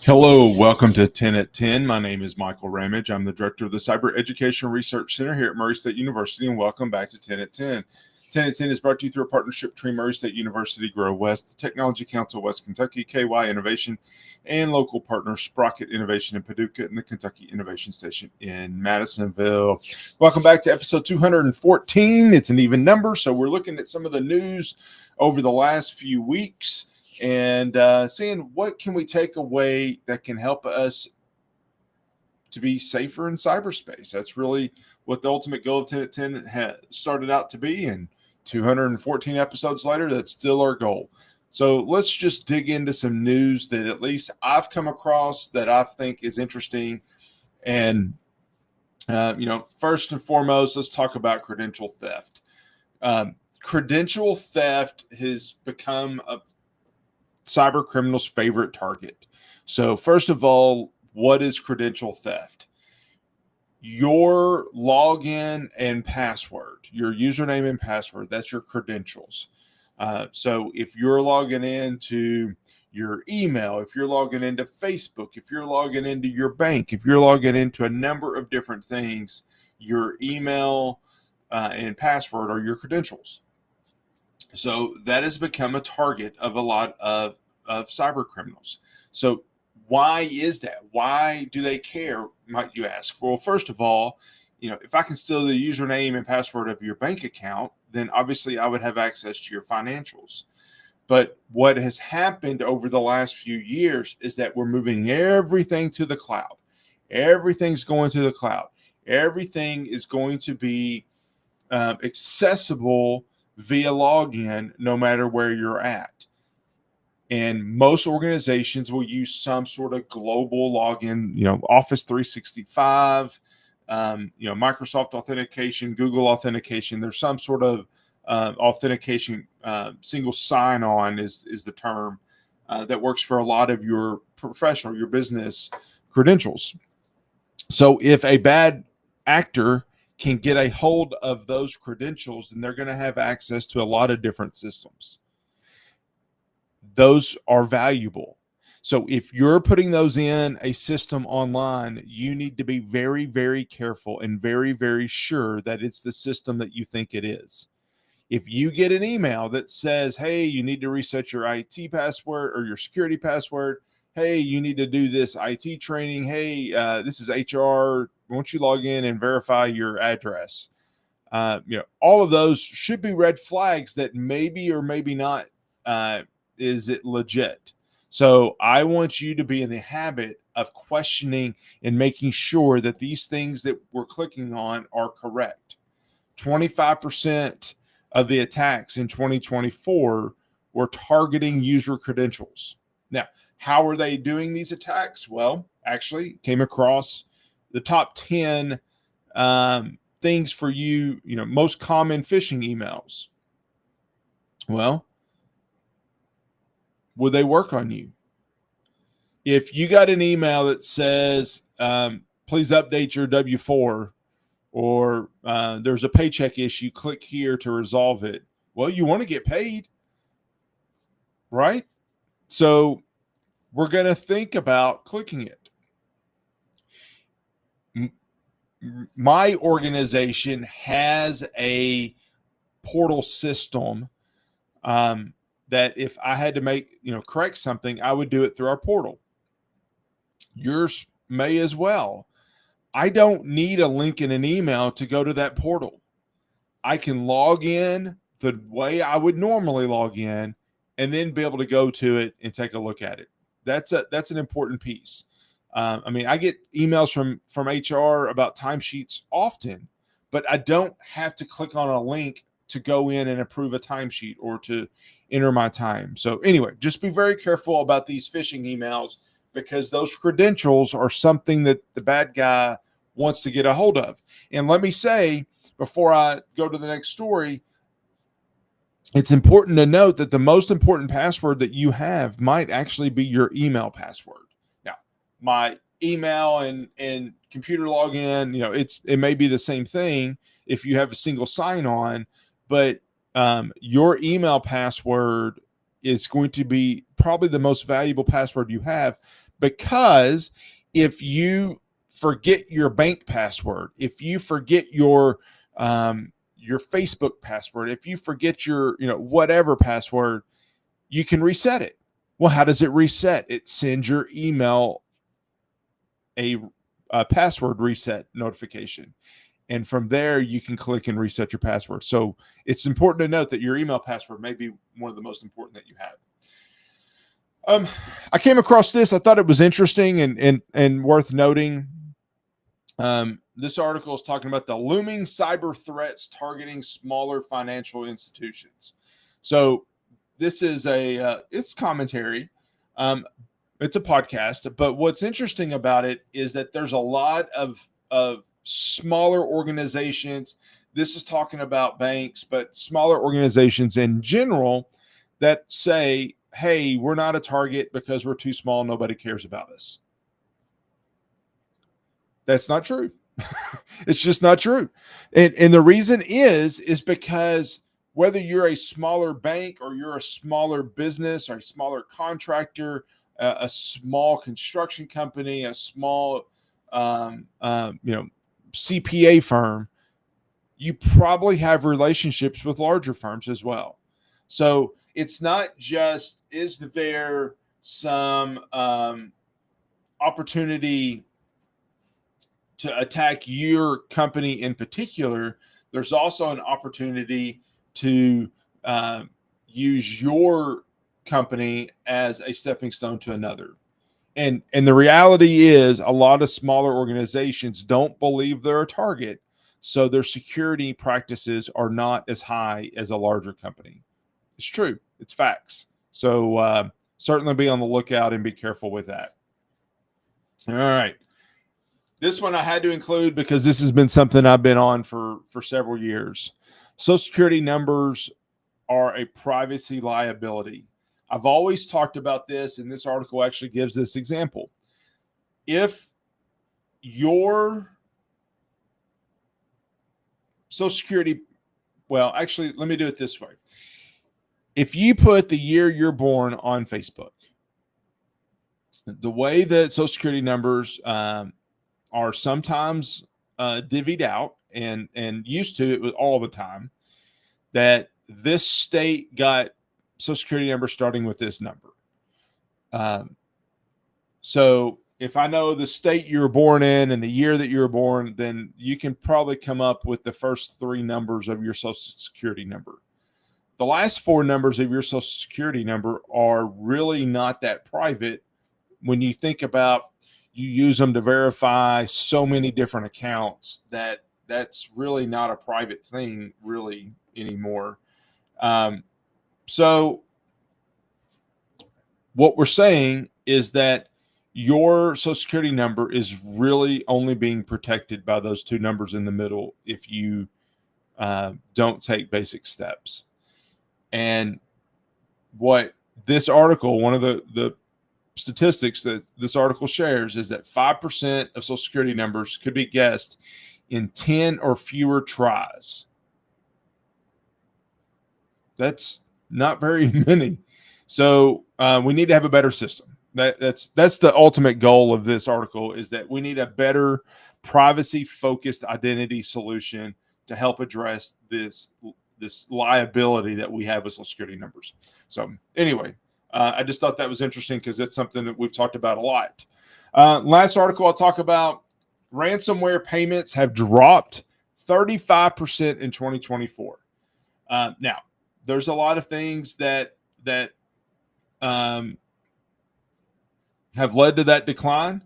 Hello, welcome to 10 at 10. My name is Michael Ramage. I'm the director of the Cyber Education Research Center here at Murray State University, and welcome back to 10 at 10. 10 at 10 is brought to you through a partnership between Murray State University, Grow West, the Technology Council of West Kentucky, KY Innovation, and local partner Sprocket Innovation in Paducah and the Kentucky Innovation Station in Madisonville. Welcome back to episode 214. It's an even number, so we're looking at some of the news over the last few weeks and seeing what can we take away that can help us to be safer in cyberspace. That's really what the ultimate goal of 10 at 10 has started out to be, and 214 episodes later, that's still our goal. So let's just dig into some news that at least I've come across that I think is interesting. And, first and foremost, let's talk about credential theft. Credential theft has become a cyber criminals' favorite target. So first of all, what is credential theft? Your login and password, your username and password, that's your credentials. So if you're logging into your email, if you're logging into Facebook, if you're logging into your bank, if you're logging into a number of different things, your email and password are your credentials. So that has become a target of a lot of cyber criminals. So why is that? Why do they care, might you ask? Well, first of all, if I can steal the username and password of your bank account, then obviously I would have access to your financials. But what has happened over the last few years is that we're moving everything to the cloud. Everything's going to the cloud. Everything is going to be accessible via login, no matter where you're at. And most organizations will use some sort of global login, Office 365, Microsoft authentication, Google authentication. There's some sort of authentication, single sign-on is the term that works for a lot of your professional, your business credentials. So if a bad actor can get a hold of those credentials, then they're going to have access to a lot of different systems. Those are valuable. So if you're putting those in a system online, you need to be very, very careful and very, very sure that it's the system that you think it is. If you get an email that says, hey, you need to reset your IT password or your security password, hey, you need to do this IT training, hey, this is HR, won't you log in and verify your address? All of those should be red flags that maybe or maybe not is it legit. So I want you to be in the habit of questioning and making sure that these things that we're clicking on are correct. 25% of the attacks in 2024 were targeting user credentials. Now, how are they doing these attacks? Well, actually came across the top 10 things for you, most common phishing emails. Well, would they work on you? If you got an email that says, please update your W-4, or there's a paycheck issue, click here to resolve it. Well, you want to get paid, right? So we're going to think about clicking it. My organization has a portal system that if I had to correct something, I would do it through our portal. Yours may as well. I don't need a link in an email to go to that portal. I can log in the way I would normally log in and then be able to go to it and take a look at it. That's an important piece. I get emails from HR about timesheets often, but I don't have to click on a link to go in and approve a timesheet or to enter my time. So anyway, just be very careful about these phishing emails, because those credentials are something that the bad guy wants to get a hold of. And let me say, before I go to the next story, it's important to note that the most important password that you have might actually be your email password. Now, my email and computer login, it may be the same thing if you have a single sign-on, but your email password is going to be probably the most valuable password you have, because if you forget your bank password, if you forget your Facebook password, if you forget your whatever password, you can reset it. Well, how does it reset? It sends your email a password reset notification. And from there, you can click and reset your password. So it's important to note that your email password may be one of the most important that you have. I came across this. I thought it was interesting and worth noting. This article is talking about the looming cyber threats targeting smaller financial institutions. So this is it's commentary. It's a podcast, but what's interesting about it is that there's a lot of smaller organizations. This is talking about banks, but smaller organizations in general that say, hey, we're not a target because we're too small. Nobody cares about us. That's not true. It's just not true. And the reason is because whether you're a smaller bank or you're a smaller business or a smaller contractor, a small construction company, a small, CPA firm, you probably have relationships with larger firms as well. So it's not just, is there some opportunity to attack your company in particular? There's also an opportunity to use your company as a stepping stone to another. And the reality is a lot of smaller organizations don't believe they're a target, so their security practices are not as high as a larger company. It's true. It's facts. So certainly be on the lookout and be careful with that. All right. This one I had to include because this has been something I've been on for several years. Social security numbers are a privacy liability. I've always talked about this, and this article actually gives this example. If your Social Security, well, actually, let me do it this way. If you put the year you're born on Facebook, the way that Social Security numbers are sometimes divvied out, and used to, it was all the time, that this state got Social Security number starting with this number. So if I know the state you were born in and the year that you were born, then you can probably come up with the first three numbers of your Social Security number. The last four numbers of your Social Security number are really not that private when you think about you use them to verify so many different accounts that's really not a private thing really anymore. So what we're saying is that your Social Security number is really only being protected by those two numbers in the middle if you don't take basic steps. And what this article, one of the statistics that this article shares, is that 5% of Social Security numbers could be guessed in 10 or fewer tries. That's not very many. So we need to have a better system. That's the ultimate goal of this article, is that we need a better privacy-focused identity solution to help address this liability that we have with Social Security numbers. So anyway, I just thought that was interesting because it's something that we've talked about a lot. Last article I'll talk about: ransomware payments have dropped 35% in 2024. Now, there's a lot of things that have led to that decline.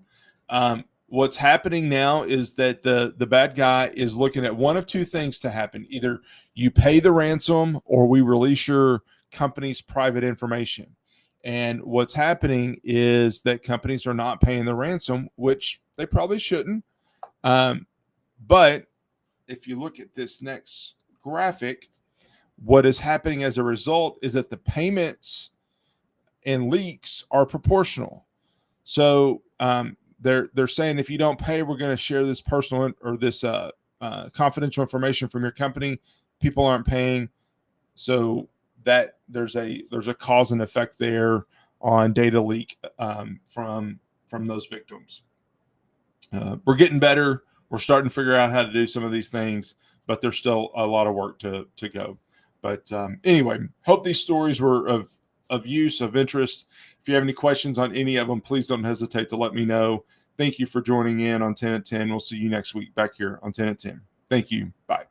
What's happening now is that the bad guy is looking at one of two things to happen: either you pay the ransom or we release your company's private information. And what's happening is that companies are not paying the ransom, which they probably shouldn't. But if you look at this next graphic, what is happening as a result is that the payments and leaks are proportional. So they're saying, if you don't pay, we're going to share this personal or this confidential information from your company. People aren't paying, so that there's a cause and effect there on data leak from those victims. We're getting better. We're starting to figure out how to do some of these things, but there's still a lot of work to go. But anyway, hope these stories were of use, of interest. If you have any questions on any of them, please don't hesitate to let me know. Thank you for joining in on 10 at 10. We'll see you next week back here on 10 at 10. Thank you. Bye.